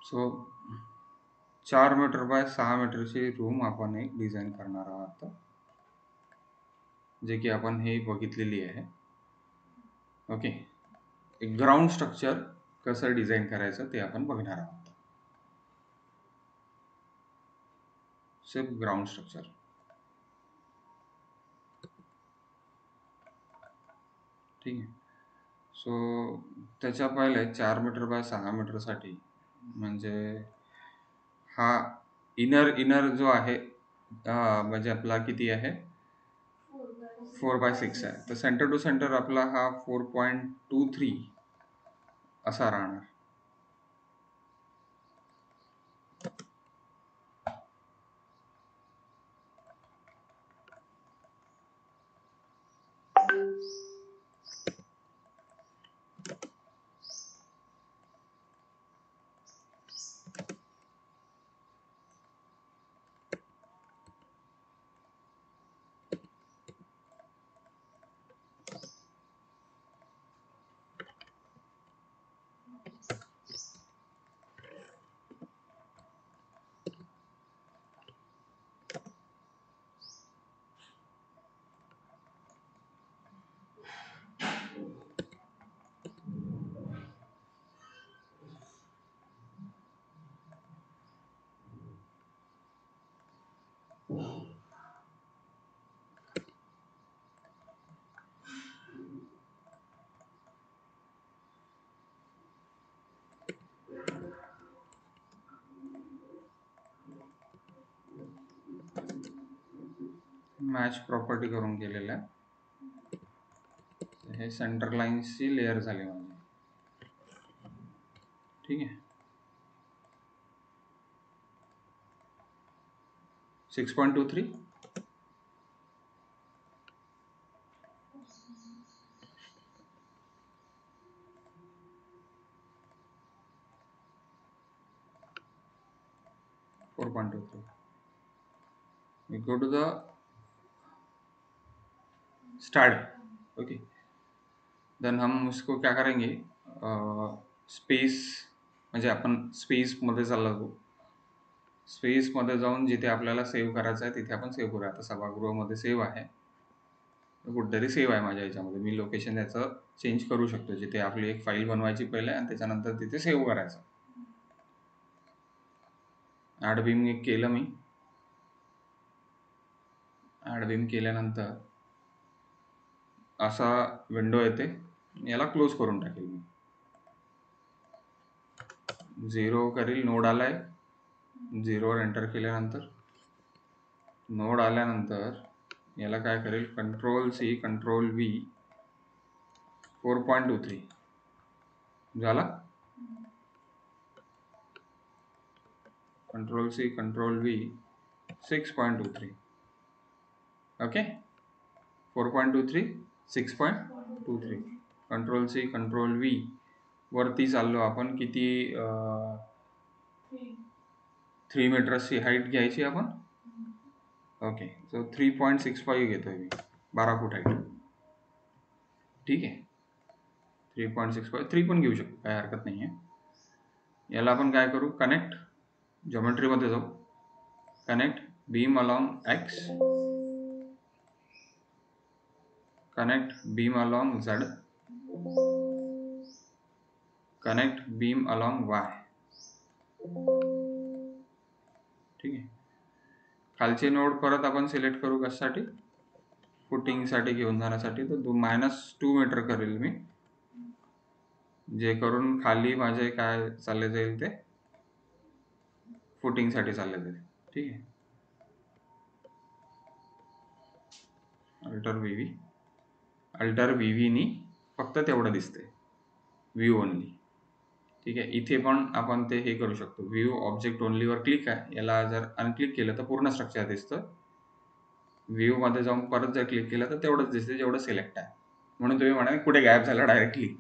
So 4 metre by 6 मीटरची room आपण एक डिझाईन करणार आहोत, जे की आपण हे बघितलेली आहे. ओके, एक ग्राउंड स्ट्रक्चर कसं डिझाईन करायचं ते आपण बघणार आहोत. सिर्फ ग्राउंड स्ट्रक्चर. ठीक आहे. सो त्याच्या पहिले 4 मीटर बाय 6 मीटरसाठी म्हणजे हा इनर जो आहे म्हणजे आपला किती आहे 4/6 आहे. तर सेंटर टू सेंटर आपला हा 4.23 असा राहणार. मॅच प्रॉपर्टी करून केलेलं आहे. हे सेंटर लाईन्सची लेअर झाली माझी. ठीक आहे. 6.23 4.23. We go to the start. Okay, then हम उसको क्या करेंगे, स्पेस म्हणजे आपण स्पेसमध्ये चाललो. स्पेसमध्ये जाऊन जिथे आपल्याला सेव्ह करायचं आहे तिथे आपण सेव्ह करूया. आता सभागृहामध्ये सेव्ह आहे, कुठेतरी सेव्ह आहे माझ्या ह्याच्यामध्ये. मी लोकेशन याचं चेंज करू शकतो. जिथे आपली एक फाईल बनवायची पहिले आणि त्याच्यानंतर तिथे सेव्ह करायचं. ॲड बीम केलं मी. ॲड बीम केल्यानंतर असा विंडो येते. याला क्लोज करून टाकेल मी. 0 करील. नोड आलाय. 0वर एंटर केल्यानंतर नोड आल्यानंतर याला काय करेल, Ctrl+C Ctrl+V 4.23 झाला. Ctrl+C Ctrl+V 6.23. Okay, 4.23 6.23. Ctrl+C Ctrl+V वरती चाललो आपण. किती 3 मीटर्सची हाईट घ्यायची आपण. ओके, सो 3.65 घेतोय मी. 12 फूट हाईट. ठीक आहे. 3.65 3 पण घेऊ शकतो, काय हरकत नाही आहे. याला आपण काय करू, कनेक्ट. जॉमेट्रीमध्ये जाऊ. Connect beam along x, connect beam along Z, connect beam along Y. ठीक आहे. खालचे नोड परत आपण सिलेक्ट करू. कशासाठी, फुटिंगसाठी घेऊन जाण्यासाठी. तर -2 मीटर करेल मी, जे करून खाली माझे काय चालले जाईल ते फुटिंगसाठी चालले जाईल. ठीक आहे. अल्टर व्हीव्हीनी फक्त तेवढं दिसते, व्ह्यू ओनली. ठीक आहे. इथे पण आपण ते हे करू शकतो. व्ह्यू ऑब्जेक्ट ओनलीवर क्लिक आहे. याला जर अनक्लिक केलं तर पूर्ण स्ट्रक्चर दिसतं. व्ह्यूमध्ये जाऊन परत जर क्लिक केलं तर तेवढंच दिसते जेवढं सिलेक्ट आहे. म्हणून तुम्ही म्हणाल कुठे गायब झाला डायरेक्टली.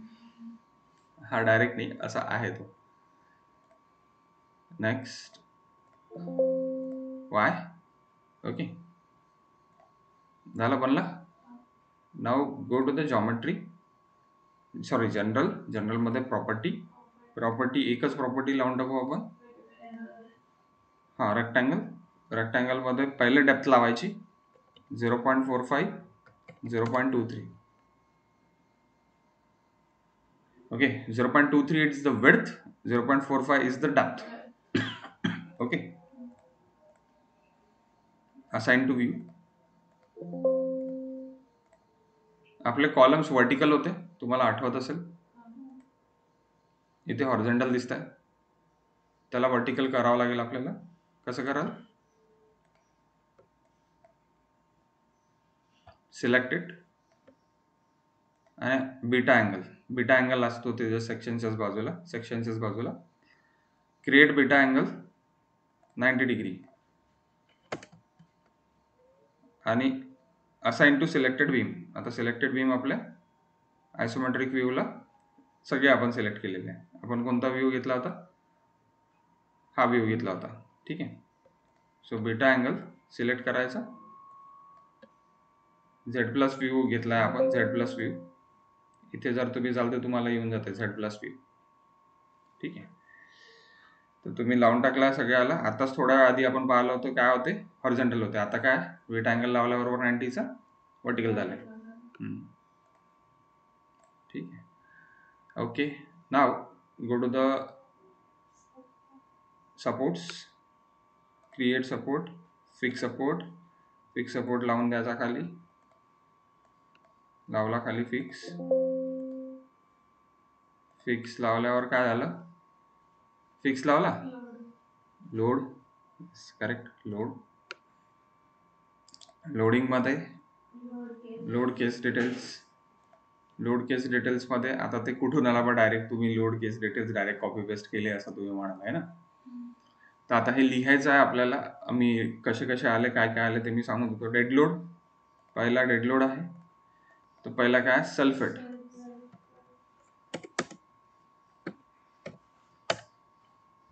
हा डायरेक्ट नाही, असा आहे तो. Next Y. ओके, झालं, बनला. Now go to the geometry, sorry जनरलमध्ये प्रॉपर्टी. प्रॉपर्टी एकच प्रॉपर्टी लावून टाकू आपण. हां, रेक्टँगलमध्ये पहिले डेप्थ लावायची 0.45 0.23. Okay, 0.23 is the width, 0.45 is the depth. Okay, assign to view. आपले कॉलम्स वर्टिकल होते, तुम्हाला आठवत असेल. इथे हॉरिझॉन्टल दिसत आहे, त्याला वर्टिकल करावं लागेल आपल्याला. कसं कराल? सिलेक्ट इट आणि बीटा अँगल असतो त्याच्या सेक्शनच्याच बाजूला. क्रिएट बीटा अँगल 90 डिग्री आणि असाइन टू सिलेक्टेड बीम. आता सिलेक्टेड बीम आपल्या आयसोमेट्रिक व्ह्यूला सगळे आपण सिलेक्ट केलेले आहे. आपण कोणता व्ह्यू घेतला होता? हा व्ह्यू घेतला होता. ठीक आहे. सो बीटा अँगल सिलेक्ट करायचा. झेड प्लस व्ह्यू घेतला आहे आपण, झेड प्लस व्ह्यू. इथे जर तुम्ही जाल तर तुम्हाला येऊन जाते झेड प्लस व्ह्यू. ठीक आहे. तर तुम्ही लावून टाकला सगळ्याला. आताच थोड्या वेळ आधी आपण पाहिलं होतं काय होते, हॉरिझॉन्टल होते. आता काय, बीटा अँगल लावल्याबरोबर 90चा वर्टिकल झाले. ठीक आहे. Okay, now go to the supports, create support, fix support लावून द्यायचा खाली. लावला खाली फिक्स लावल्यावर काय झालं? फिक्स लावला, लोड, करेक्ट, लोडिंग मध्ये लोड केस डिटेल्स मध्ये. आता ते कुठून आला? बा डायरेक्ट तुम्ही लोड केस डिटेल्स डायरेक्ट कॉपी पेस्ट केले असं तुम्ही म्हणाल आहे ना. तर आता हे लिहायचं आहे आपल्याला. मी कसे आले, काय आले ते मी सांगून देतो. डेड लोड, पहिला डेड लोड आहे. तो पहिला काय, सल्फेट.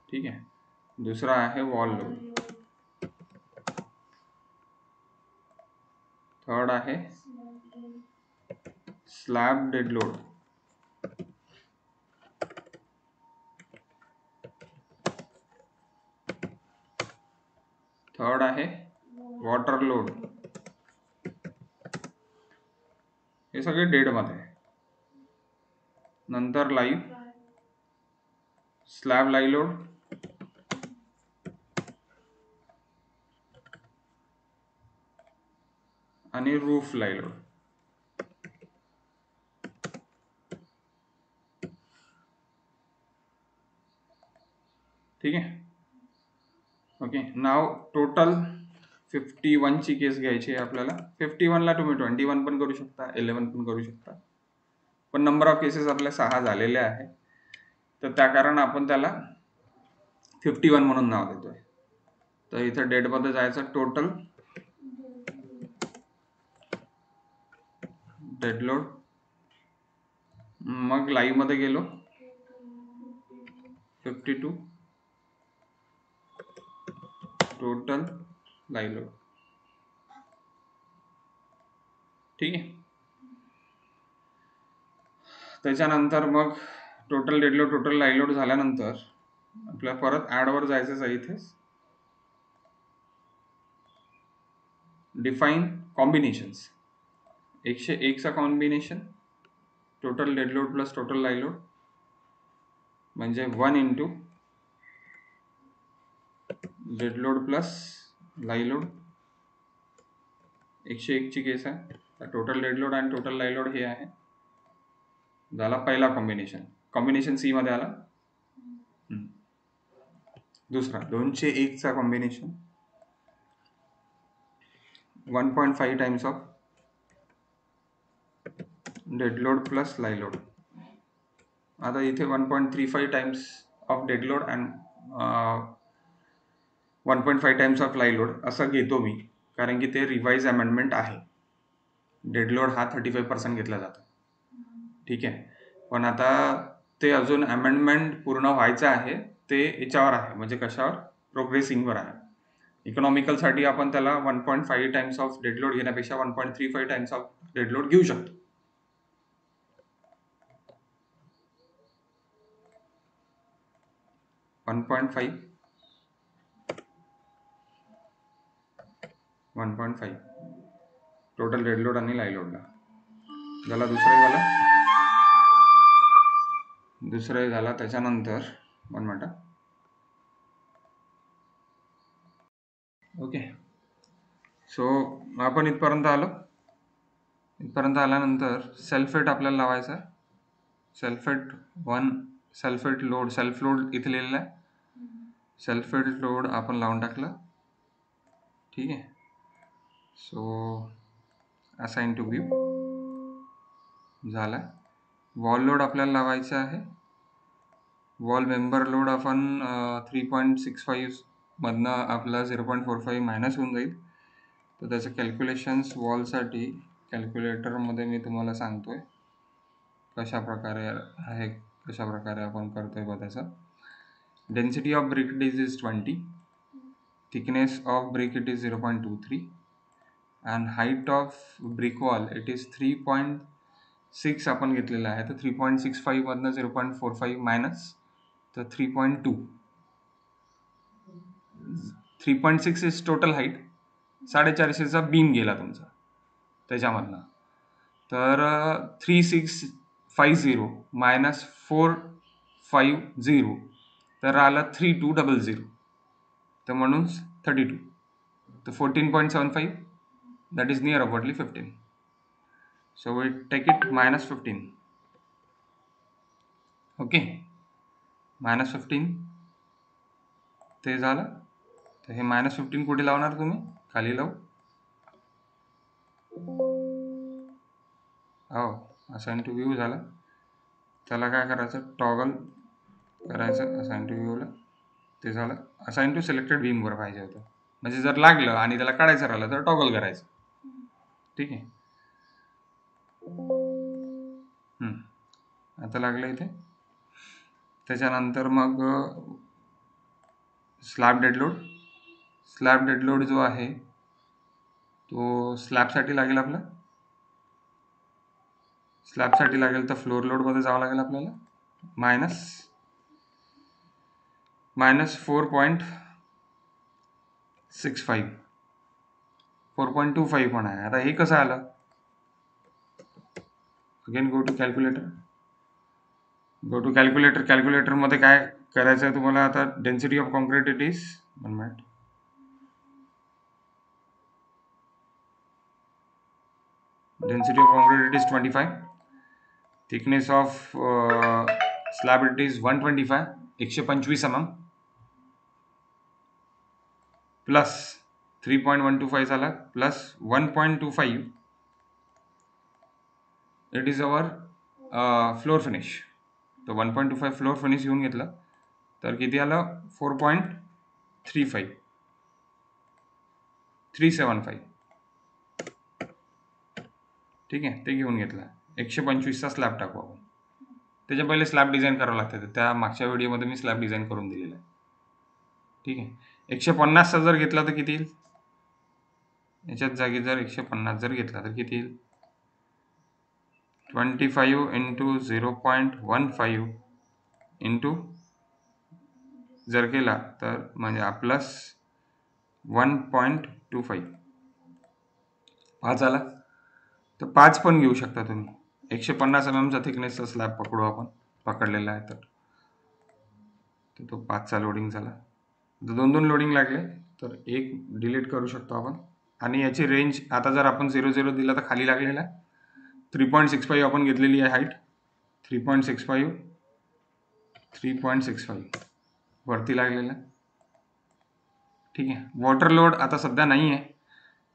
ठीक आहे. दुसरा आहे वॉल लोड. थर्ड आहे स्लॅब डेड लोड. थर्ड आहे वॉटर लोड. हे सगळे डेड मध्ये. नंतर लाईव्ह, स्लॅब लाईव्ह लोड, आणि रूफ लाईव्ह लोड. ठीक आहे. ओके, नाव टोटल 51 ची केस घ्यायची आहे आपल्याला. 51 ला तुम्ही 21 पण करू शकता, 11 पण करू शकता. पण नंबर ऑफ केसेस आपल्या 6 झालेले आहे, तर त्या कारण आपण त्याला 51 म्हणून नाव देतोय. तर इथे डेट मध्ये जायचं, टोटल डेड लोड. मग लाईव्ह मध्ये गेलो, 52 टोटल लाईव्ह लोड. ठीक आहे. त्याच्यानंतर मग total dead load, total live load झाल्यानंतर आपल्याला परत ऍड वर जायचं आहे. इथेच डिफाईन कॉम्बिनेशन्स. 101 चा combination total dead load plus total live load, म्हणजे 1 into dead load plus live load. 101 ची केस आहे. टोटल डेड लोड आणि टोटल लाईव्ह लोड हे आहे. झाला पहिला कॉम्बिनेशन सी मध्ये आला. दुसरा 201 चा combination 1.5 times of dead load plus live load. आता इथे 1.35 times of dead load and 1.5 times of live load असं घेतो मी, कारण की ते रिवाइज अमेंडमेंट आहे. डेड लोड हा 35% घेतला जातो. ठीक आहे. पण आता ते अजून अमेंडमेंट पूर्ण व्हायचं आहे, ते याच्यावर आहे, म्हणजे कशावर, प्रोग्रेसिंगवर आहे. इकॉनॉमिकल साठी आपण त्याला 1.5 टाइम्स ऑफ डेड लोड घेण्यापेक्षा 1.35 टाइम्स ऑफ डेड लोड घेऊ शकतो. 1.5 टोटल डेड लोड आणि लाईव्ह लोडला झाला. दुसरं झाला त्याच्यानंतर 1 मिनिट. ओके, सो आपण इथपर्यंत आल्यानंतर सल्फेट आपल्याला लावायचं आहे. Sulphate 1 sulphate load self load इथे लिहिलेला आहे. सल्फेट लोड आपण लावून टाकलं. ठीक आहे, सो असाइन टू व्यू झाला. वॉल लोड आपल्याला लावायचं आहे. वॉल मेंबर लोड आपण 3.65 मधनं आपला 0.45 मायनस होऊन जाईल. तर त्याचं कॅल्क्युलेशन्स वॉलसाठी कॅल्क्युलेटरमध्ये मी तुम्हाला सांगतोय कशा प्रकारे आपण करतोय बघ. त्याचं density of brick it is 20, thickness of brick it is 0.23 and height of brick wall it is 3.6 आपण घेतलेला आहे. तर 3.65 मधनं 0.45 मायनस तर 3.2. 3.6 इज टोटल हाईट. 450चा बीम गेला तुमचा त्याच्यामधनं. तर 3650 मायनस 450 तर आलं 3200. तर म्हणून 32. तर 14.75 that is near aboutly 15. So we take it minus 15. Okay, minus 15 ते झालं. तर हे minus 15 कुठे लावणार तुम्ही? खाली लावू. हो, असाइन टू व्ह्यू झालं. त्याला काय करायचं, टॉगल करायचं असाइन टू व्ह्यूला. ते झालं. असाइन टू सिलेक्टेड बीमवर पाहिजे होतं, म्हणजे जर लागलं आणि त्याला काढायचं राहिलं तर टॉगल करायचं. ठीक आहे, आता लागलं इथे. त्याच्यानंतर मग स्लॅब डेड लोड जो आहे तो स्लॅबसाठी लागेल. आपला स्लॅबसाठी लागेल तर फ्लोर लोडमध्ये जावं लागेल आपल्याला. मायनस 4.65 4.25 पण आहे. आता हे कसं आलं, अगेन गो टू कॅल्क्युलेटर मध्ये काय करायचं आहे तुम्हाला. आता density of concrete it is 1 minute. Density of concrete it is 25. Thickness of slab it is 125 125 mm plus 3.125 झाला plus 1.25 it is our floor finish. तर 1.25 फ्लोर फिनिश घेऊन घेतलं तर किती आलं 4.375. ठीक आहे, ते घेऊन घेतलं. 125चा स्लॅब टाकू आपण. त्याच्या पहिले स्लॅब डिझाईन करावं लागतं. त्या मागच्या व्हिडिओमध्ये मी स्लॅब डिझाईन करून दिलेलं आहे. ठीक आहे, 150चा जर घेतला तर किती येईल. याच्यात जागी जर 150 जर घेतला तर किती येईल. 25 इंटू 0.15 इंटू जर केला तर म्हणजे प्लस 1.25 5 आला. तर 5 पण घेऊ शकता तुम्ही. 150 mm चा थिकनेसचा स्लॅब पकडू आपण, पकडलेला आहे तर तो 5चा लोडिंग झाला. तर 2 लोडिंग लागले तर एक डिलीट करू शकतो आपण. आणि याची रेंज आता जर आपण 0.0 दिला तर खाली लागलेला आहे. 3.65 आपण घेतलेली आहे हाईट. 3.65 वरती लागलेला. ठीक आहे, वॉटर लोड आता सध्या नाही आहे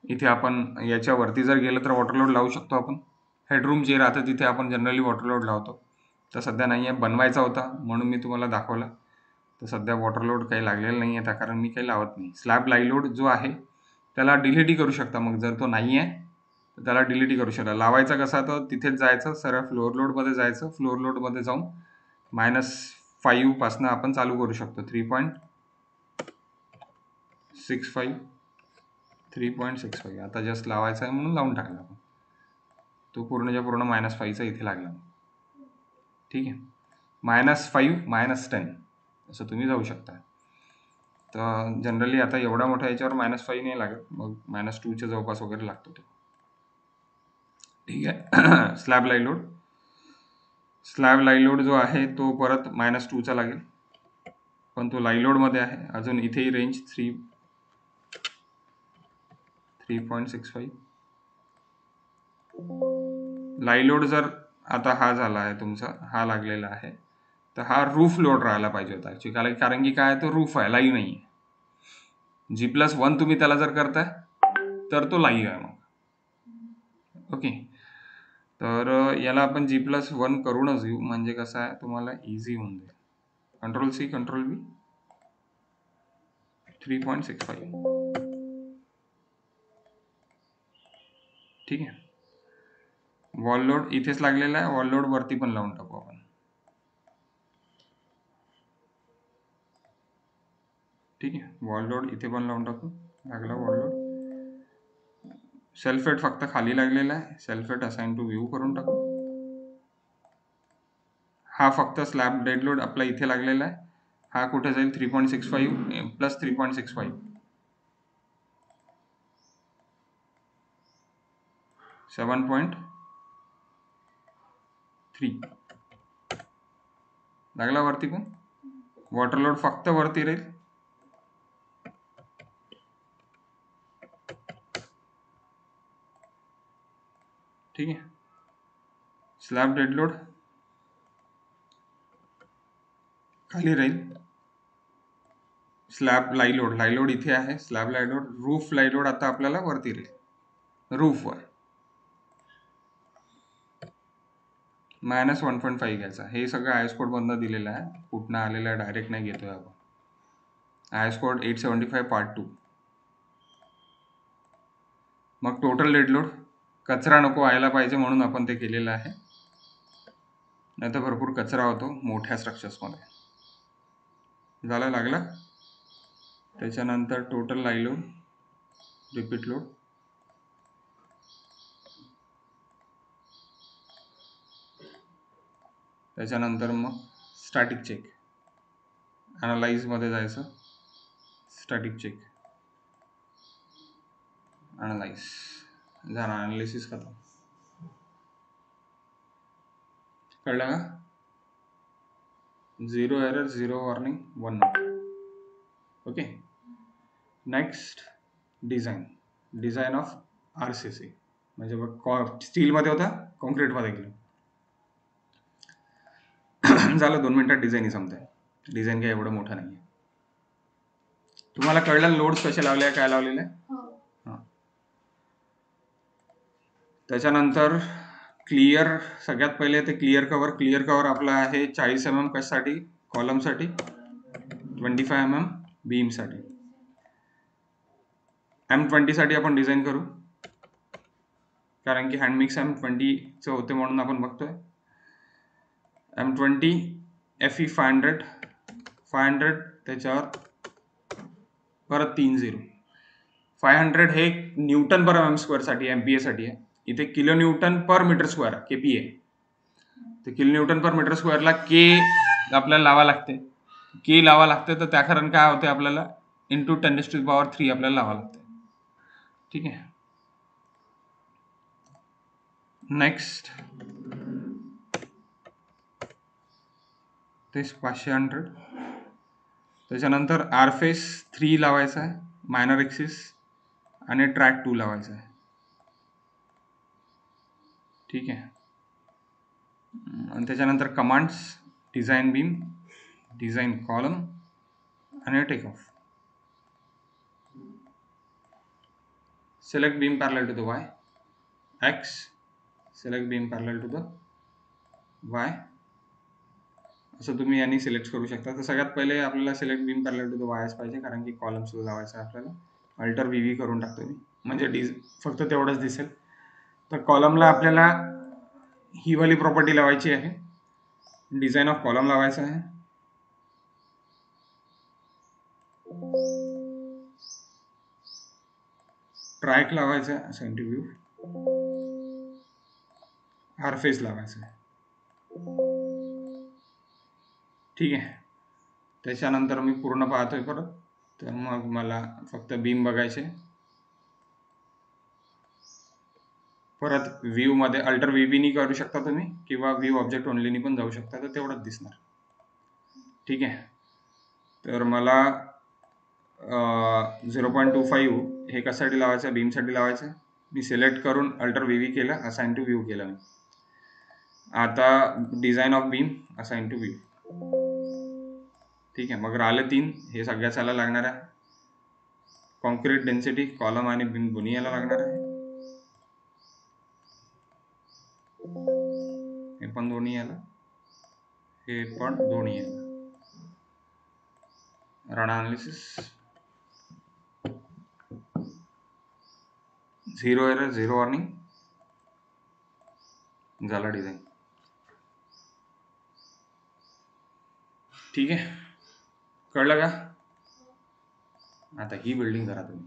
इथे. आपण याच्यावरती जर गेलं तर वॉटर लोड लावू शकतो आपण. हेडरूम जे राहतं तिथे आपण जनरली वॉटर लोड लावतो. तर सध्या नाही आहे, बनवायचा होता म्हणून मी तुम्हाला दाखवला. तर सध्या वॉटर लोड काही लागलेला नाही आहे, त्या कारण मी काही लावत नाही. स्लॅब लाईव्ह लोड जो आहे त्याला डिलीटही करू शकता. मग जर तो नाही आहे तर त्याला डिलीटही करू शकता. लावायचा कसा, तर तिथेच जायचं, सरळ फ्लोअर लोडमध्ये जायचं. फ्लोअर लोडमध्ये जाऊन -5 पासनं आपण चालू करू शकतो. 3.65 आता जस्ट लावायचा आहे म्हणून लावून टाकला आपण. तो पूर्णच्या पूर्ण -5चा इथे लागला. ठीक आहे, -5 -10 असं तुम्ही जाऊ शकता. तर जनरली आता एवढा मोठा याच्यावर -5 नाही लागत, मग -2च्या जवळपास वगैरे लागतो तो. ठीक आहे. स्लॅब लाईव्ह लोड जो आहे तो परत -2चा लागेल, पण तो लाईव्ह लोडमध्ये आहे. अजून इथेही रेंज 3.65. लाईव्ह लोड जर आता हा झाला आहे तुमचा, हा लागलेला आहे, तर हा रूफ लोड राहायला पाहिजे होता ॲक्च्युली, कारण की काय, तो रूफ आहे, लाईव्ह नाही आहे. G+1 तुम्ही त्याला जर करताय तर तो लाईव्ह आहे मग. ओके, तर याला आपण G+1 करूनच घेऊ, म्हणजे कसं आहे तुम्हाला इझी होऊन जाईल. Ctrl+C Ctrl+V 3.65. ठीक आहे. वॉल लोड इथेच लागलेला आहे, वॉल लोड वरती पण लावून टाकू आपण. ठीक आहे, वॉल लोड इथे पण लावून टाकू. लागला वॉल लोड. सेल्फ वेट फक्त खाली लागलेला आहे, self weight assign to view करून टाकू. हा फक्त स्लॅब डेड लोड आपला इथे लागलेला आहे, हा कुठे जाईल, 3.65 प्लस 3.65 7.3 लागला वरती पण. वॉटर लोड फक्त वरती राहील. ठीक आहे. स्लॅब डेड लोड खाली राहील. स्लॅब लाईव्ह लोड इथे आहे, slab live load. Roof live load आता आपल्याला वरती राहील, रूफवर. -1.5 घ्यायचा. हे सगळं आयएस कोड मधनं दिलेलं आहे, कुठनं आलेलं आहे डायरेक्ट नाही घेतोय आपण. IS code 875 part 2. मग टोटल डेड लोड, कचरा नको व्हायला पाहिजे म्हणून आपण ते केलेलं आहे, नाही तर भरपूर कचरा होतो मोठ्या स्ट्रक्चर्समध्ये. झाला, लागला. त्याच्यानंतर total live load, repeat load, त्याच्यानंतर मग स्टॅटिक चेक. ॲनालाइजमध्ये जायचं, स्टॅटिक चेक, ॲनालाइज झाला, ॲनालिसिस खतम. कळलं का? 0 error, 0 warning, 1 note. Okay. Next design of RCC. म्हणजे बघ, स्टीलमध्ये होता, कॉन्क्रीटमध्ये गेलो. झालं, 2 मिनिटात डिझाईन संपतंय. डिझाईन काय एवढं मोठं नाही आहे. तुम्हाला कळलं लोड्स कसे लावले आहे, काय लावलेलं आहे. हां. त्याच्यानंतर क्लिअर, सगळ्यात पहिले ते क्लिअर कव्हर आपला आहे 40 mm कशासाठी, कॉलमसाठी, 25 mm बीमसाठी. M20 साठी आपण डिझाईन करू, कारण की हँडमिक्स M20चं होते म्हणून आपण बघतोय. M20 FE 500 त्याच्यावर परत 3 0. 500 हे न्यूटन पर mm² साठी, MPa साठी आहे. इथे किलो न्यूटन पर मीटर स्क्वेअर KPA. तर किलो न्यूटन पर मीटर स्क्वेअरला K आपल्याला लावा लागते. तर त्या कारण काय होते, आपल्याला इंटू 10⁻³ आपल्याला लावा लागते. ठीक आहे. नेक्स्ट ते 500. त्याच्यानंतर RFace 3 लावायचा आहे, मायनर एक्सिस, आणि ट्रॅक 2 लावायचा आहे. ठीक आहे. आणि त्याच्यानंतर commands, design beam, design column आणि take off. Select beam parallel to the Y, X, select beam parallel to the Y. असं तुम्ही यांनी सिलेक्ट करू शकता. तर सगळ्यात पहिले आपल्याला select beam parallel to the वायच पाहिजे, कारण की कॉलम सुद्धा लावायचा आहे आपल्याला. अल्टर VV करून टाकतो मी, म्हणजे फक्त तेवढंच दिसेल. तर कॉलमला आपल्याला ही वाली प्रॉपर्टी लावायची आहे, डिझाईन ऑफ कॉलम लावायचा आहे. ट्रॅक लावायचा आहे, असाइन टू व्ह्यू. RFace लावायचा आहे. ठीक आहे. त्याच्यानंतर मी पूर्ण पाहतोय परत, तर मग मला फक्त बीम बघायचे. परत व्ह्यूमध्ये अल्टर व्हीबीनी करू शकता तुम्ही, किंवा व्ह्यू ऑब्जेक्ट ओनलीनी पण जाऊ शकता, तर तेवढंच दिसणार. ठीक आहे. तर मला 0.25 हे कशासाठी लावायचं, बीमसाठी लावायचं. मी सिलेक्ट करून अल्टर व्ही केलं, असाइन टू व्ह्यू केलं मी. आता design of beam assign to view. ठीक आहे. मग राहिलं 3, हे सगळ्याला लागणार आहे. कॉन्क्रीट डेन्सिटी कॉलम आणि बीम दोन्ही याला लागणार आहे. हे पण दोन्ही याला, हे पण दोन्ही याला. रन अनालिसिस, 0 एरर, 0 वॉर्निंग, झाला डिझाईन. ठीक आहे, कळलं का? आता ही बिल्डिंग करा तुम्ही.